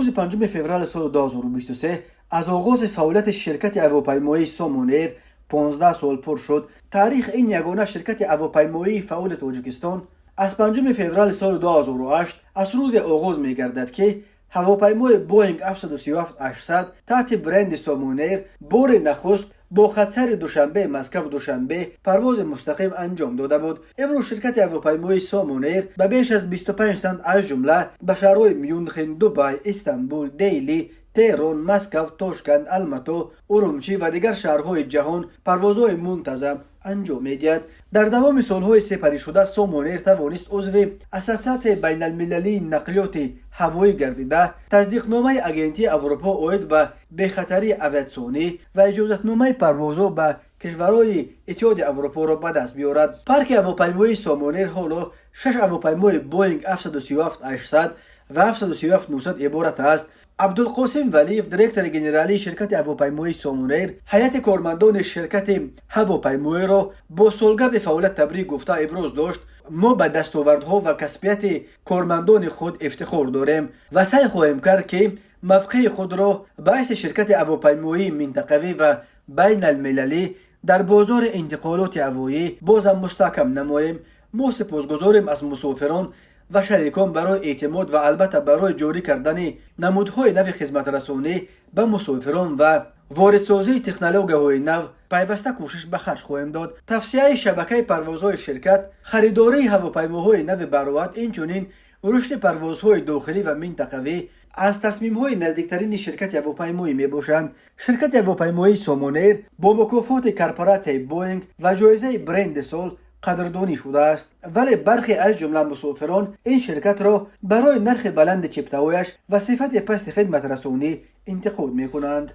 روز 5 فوریه سال 2023 از آغاز فعالیت شرکت هواپیمایی سامان ایر 15 سال پر شد. تاریخ این یگانه شرکت هواپیمایی فعال تاجیکستان از 5 فوریه سال 2008 از روز آغاز می گردد که هواپیمای بوینگ 737-800 تحت برند سامان ایر بار نخست با خطسر دوشنبه مسکو دوشنبه پرواز مستقیم انجام داده بود. امروز شرکت هواپیمایی سامان ایر به بیش از 25 سنت از جمله به شهرهای میونخن، دبی، استانبول، دیلی، تهران، مسکو، تاشکند، الماتو، ارومچی و دیگر شهرهای جهان پروازهای منتظم انجام می‌دهد. در دوام سالهای سپری شده سامان ایر توانست عضو اساسات بین المللی نقلیات هوایی گردیده، تصدیقنامه اگنتی اروپا عاید به بی‌خطری اویاسیونی و اجازتنامه پروازها به کشورهای اتحاد اروپا را به دست بیاورد. پارک هواپیمایی سامان ایر حالا 6 هواپیمای بوینگ 737-800 و 737-900 عبارت است. عبدالقاسم ولیف، دیرکتور گنرالی شرکت هواپیمایی سامان ایر، هیئت کارمندان شرکت هواپیمایی را با سالگرد فعالیت تبریک گفته ابراز داشت: ما به دستاوردها و کسبیت کارمندان خود افتخار داریم و سعی خواهیم کرد که موقع خود را به حیث شرکت هواپیمایی منطقوی و بین المللی در بازار انتقالات هوایی بازم مستحکم نماییم. ما سپاسگزاریم از مسافران و شریکان برای اعتماد و البته برای جاری کردن نمودهای نو خدمت رسانی به مسافران و واردسازی تکنولوژی‌های نو پیوسته کوشش به خرج خواهیم داد. توسعه شبکه پروازهای شرکت، خریداری هواپیماهای نو برآورد، اینچنین رشد پروازهای داخلی و منطقوی از تصمیم‌های نزدیکترین شرکت هواپیمایی میباشند. شرکت هواپیمایی سامان ایر با مکافات کارپورات بوینگ و جایزه برند سال قدردانی شده است، ولی برخی از جمله مسافران این شرکت را برای نرخ بلند چپتهایش و صفت پست خدمت رسانی انتقاد میکنند.